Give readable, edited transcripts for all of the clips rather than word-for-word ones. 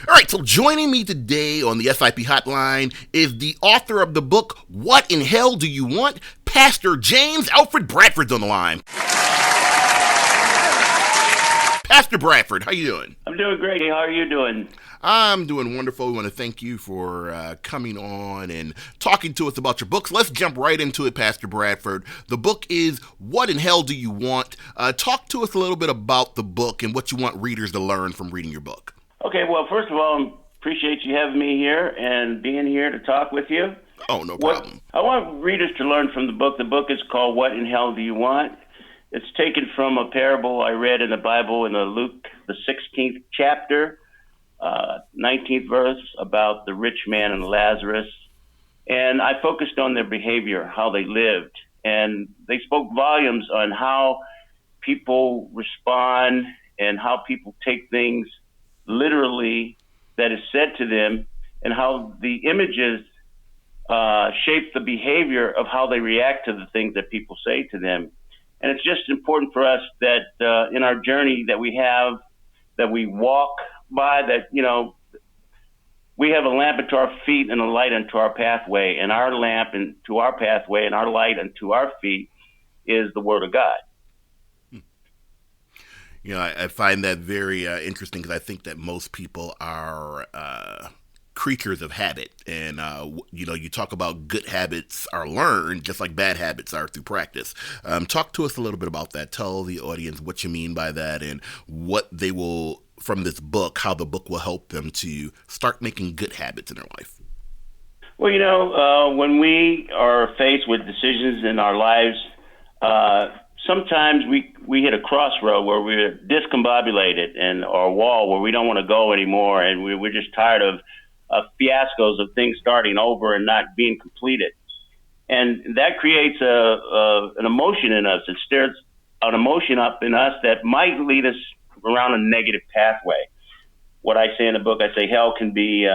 All right, so joining me today on the SIP hotline is the author of the book, What in Hell Do You Want? Pastor James Alfred Bradford's on the line. Pastor Bradford, how you doing? I'm doing great. How are you doing? I'm doing wonderful. We want to thank you for coming on and talking to us about your books. Let's jump right into it, Pastor Bradford. The book is What in Hell Do You Want? Talk to us a little bit about the book and what you want readers to learn from reading your book. Okay, well, first of all, I appreciate you having me here and being here to talk with you. Oh, no problem. I want readers to learn from the book. The book is called What in Hell Do You Want? It's taken from a parable I read in the Bible in the Luke, the 16th chapter, 19th verse, about the rich man and Lazarus. And I focused on their behavior, how they lived. And they spoke volumes on how people respond and how people take things literally that is said to them, and how the images shape the behavior of how they react to the things that people say to them. And it's just important for us that in our journey that we have, that we walk by, that, you know, we have a lamp unto our feet and a light unto our pathway, and our lamp unto our pathway and our light unto our feet is the Word of God. You know, I find that very interesting because I think that most people are creatures of habit. And, you know, you talk about good habits are learned just like bad habits are through practice. Talk to us a little bit about that. Tell the audience what you mean by that and what they will, from this book, how the book will help them to start making good habits in their life. Well, you know, when we are faced with decisions in our lives, sometimes we hit a crossroad where we're discombobulated and or a wall where we don't want to go anymore, and we're just tired of fiascos of things starting over and not being completed. And that creates an emotion in us. It stirs an emotion up in us that might lead us around a negative pathway. What I say in the book, I say hell can be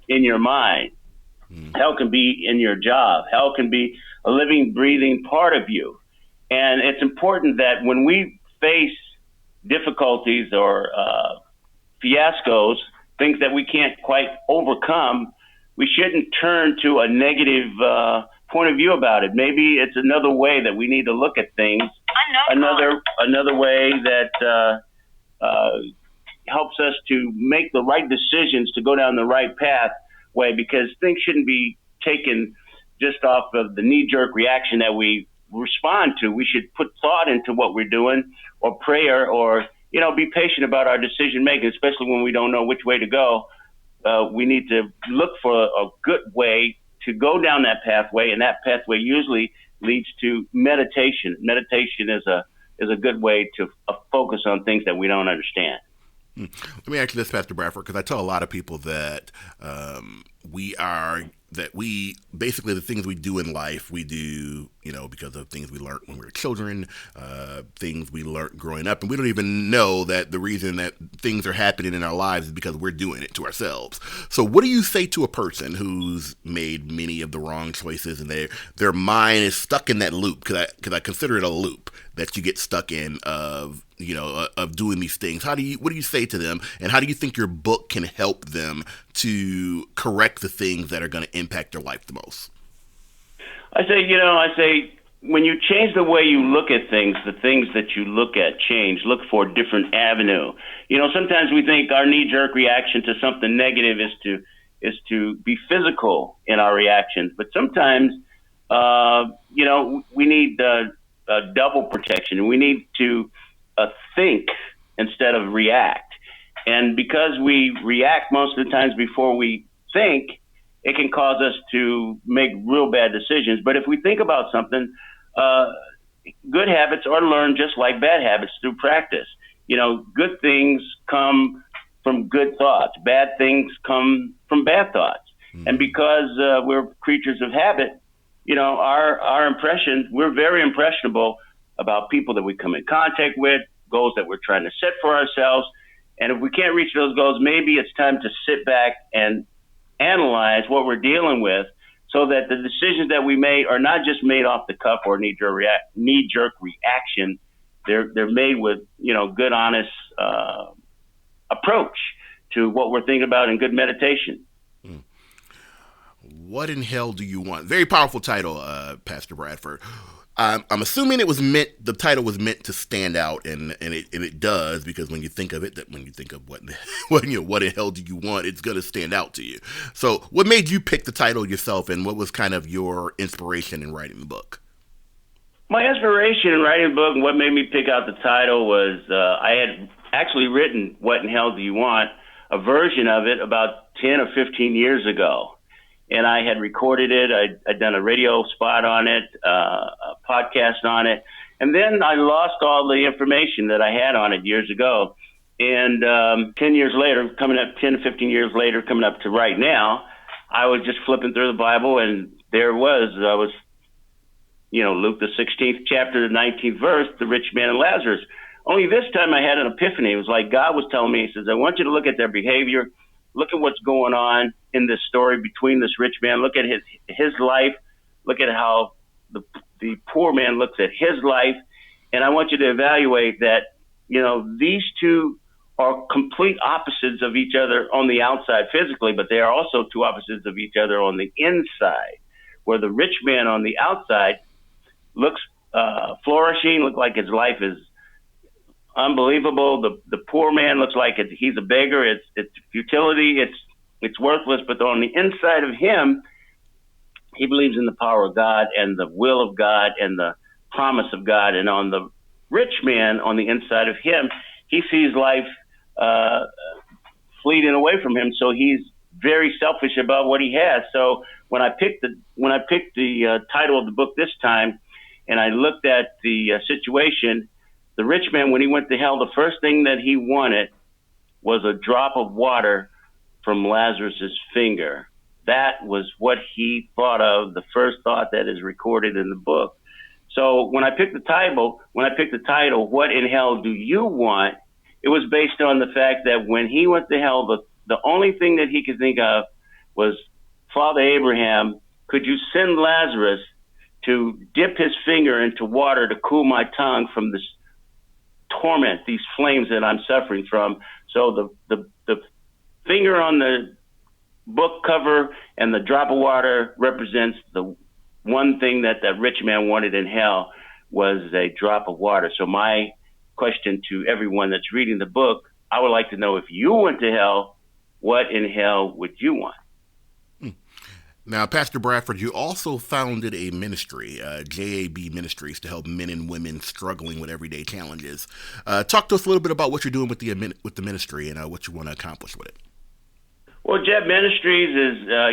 in your mind. Hell can be in your job. Hell can be a living, breathing part of you. And it's important that when we face difficulties or fiascos, things that we can't quite overcome, we shouldn't turn to a negative point of view about it. Maybe it's another way that we need to look at things. Another way that helps us to make the right decisions to go down the right pathway, because things shouldn't be taken just off of the knee-jerk reaction that we respond to. We should put thought into what we're doing, or prayer, or, you know, be patient about our decision making, especially when we don't know which way to go. We need to look for a good way to go down that pathway, and that pathway usually leads to meditation. Meditation is a good way to focus on things that we don't understand. Let me ask you this, Pastor Bradford, because I tell a lot of people that we basically the things we do in life, we do, you know, because of things we learned when we were children, things we learned growing up, and we don't even know that the reason that things are happening in our lives is because we're doing it to ourselves. So what do you say to a person who's made many of the wrong choices and their mind is stuck in that loop? Because I consider it a loop that you get stuck in of, you know, of doing these things. What do you say to them, and how do you think your book can help them to correct the things that are going to impact their life the most? I say, when you change the way you look at things, the things that you look at change. Look for a different avenue. You know, sometimes we think our knee-jerk reaction to something negative is to be physical in our reactions, but sometimes, you know, we need double protection. We need to think instead of react. And because we react most of the times before we think, it can cause us to make real bad decisions. But if we think about something, good habits are learned just like bad habits through practice. You know, good things come from good thoughts. Bad things come from bad thoughts. And because we're creatures of habit, you know, our impressions, we're very impressionable about people that we come in contact with, goals that we're trying to set for ourselves. And if we can't reach those goals, maybe it's time to sit back and analyze what we're dealing with, so that the decisions that we make are not just made off the cuff or knee-jerk reaction. They're made with, you know, good, honest approach to what we're thinking about in good meditation. What in hell do you want? Very powerful title, Pastor Bradford. I'm assuming the title was meant to stand out, and it does, because when you think of it, when you think of what in hell do you want, it's going to stand out to you. So, what made you pick the title yourself, and what was kind of your inspiration in writing the book? My inspiration in writing the book and what made me pick out the title was I had actually written "What in Hell Do You Want?" a version of it about 10 or 15 years ago. And I had recorded it. I'd done a radio spot on it, a podcast on it. And then I lost all the information that I had on it years ago. And 10 years later, 10 to 15 years later, coming up to right now, I was just flipping through the Bible, and there I was, Luke the 16th chapter, the 19th verse, the rich man and Lazarus. Only this time I had an epiphany. It was like God was telling me, he says, I want you to look at their behavior. Look at what's going on in this story between this rich man. Look at his life. Look at how the poor man looks at his life. And I want you to evaluate that, these two are complete opposites of each other on the outside physically, but they are also two opposites of each other on the inside, where the rich man on the outside looks flourishing, looks like his life is unbelievable. The poor man looks like he's a beggar. It's futility. It's worthless. But on the inside of him, he believes in the power of God and the will of God and the promise of God. And on the rich man, on the inside of him, he sees life fleeting away from him. So he's very selfish about what he has. So when I picked the title of the book this time, and I looked at the situation, the rich man, when he went to hell, the first thing that he wanted was a drop of water from Lazarus's finger. That was what he thought of, the first thought that is recorded in the book. So when I picked the title, What in Hell Do You Want? It was based on the fact that when he went to hell, the only thing that he could think of was, Father Abraham, could you send Lazarus to dip his finger into water to cool my tongue from this torment, these flames that I'm suffering from? So the finger on the book cover and the drop of water represents the one thing that rich man wanted in hell was a drop of water. So my question to everyone that's reading the book, I would like to know, if you went to hell, what in hell would you want? Now, Pastor Bradford, you also founded a ministry, JAB Ministries, to help men and women struggling with everyday challenges. Talk to us a little bit about what you're doing with the ministry and what you want to accomplish with it. Well, JAB Ministries is, I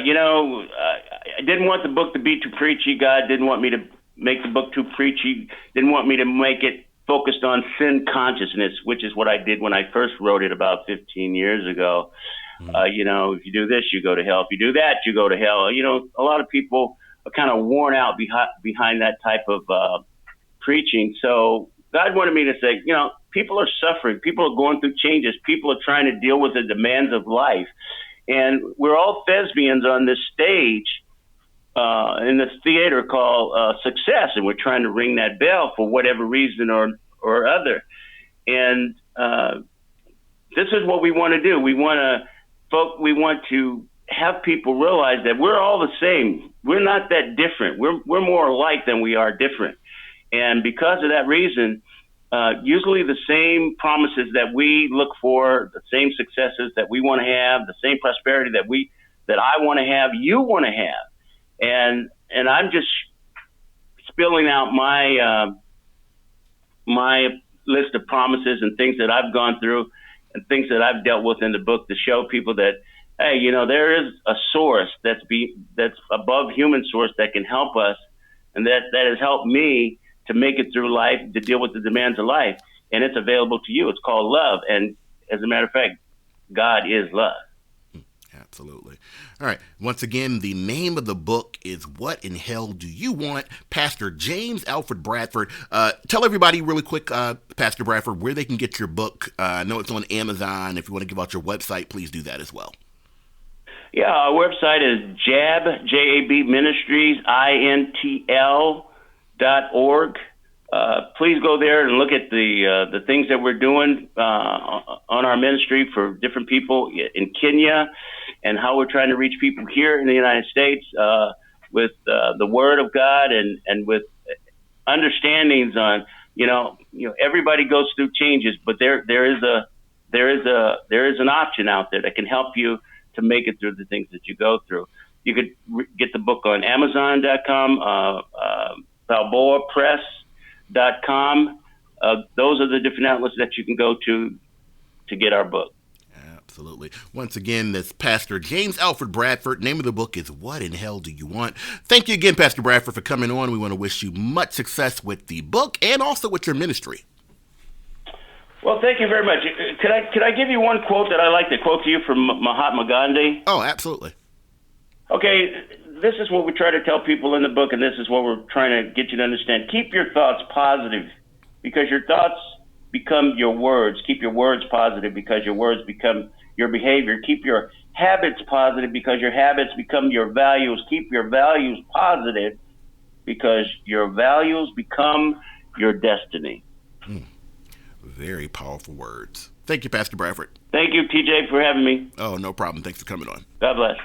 didn't want the book to be too preachy. God didn't want me to make the book too preachy, didn't want me to make it focused on sin consciousness, which is what I did when I first wrote it about 15 years ago. If you do this, you go to hell. If you do that, you go to hell. A lot of people are kind of worn out behind that type of preaching. So God wanted me to say, people are suffering. People are going through changes. People are trying to deal with the demands of life. And we're all thespians on this stage in this theater called success. And we're trying to ring that bell for whatever reason or other. And this is what we want to do. We want to have people realize that we're all the same. We're not that different. We're more alike than we are different. And because of that reason, usually the same promises that we look for, the same successes that we want to have, the same prosperity that I want to have, you want to have. And I'm just spilling out my list of promises and things that I've gone through and things that I've dealt with in the book to show people that, hey, there is a source that's above human source that can help us, and that has helped me to make it through life, to deal with the demands of life. And it's available to you. It's called love. And as a matter of fact, God is love. Absolutely. All right. Once again, the name of the book is What in Hell Do You Want? Pastor James Alfred Bradford. Tell everybody really quick, Pastor Bradford, where they can get your book. I know it's on Amazon. If you want to give out your website, please do that as well. Yeah, our website is JAB Ministries, INTL.org. please go there and look at the things that we're doing on our ministry for different people in Kenya, and how we're trying to reach people here in the United States with the Word of God, and with understandings on everybody goes through changes, but there is an option out there that can help you to make it through the things that you go through. You could get the book on Amazon.com, BalboaPress.com. Those are the different outlets that you can go to get our book. Absolutely. Once again, that's Pastor James Alfred Bradford. Name of the book is What in Hell Do You Want? Thank you again, Pastor Bradford, for coming on. We want to wish you much success with the book and also with your ministry. Well, thank you very much. Could I give you one quote that I like to quote to you from Mahatma Gandhi? Oh, absolutely. Okay, this is what we try to tell people in the book, and this is what we're trying to get you to understand. Keep your thoughts positive, because your thoughts become your words. Keep your words positive, because your words become your behavior. Keep your habits positive, because your habits become your values. Keep your values positive, because your values become your destiny. Very powerful words. Thank you, Pastor Bradford. Thank you, TJ, for having me. Oh, no problem. Thanks for coming on. God bless.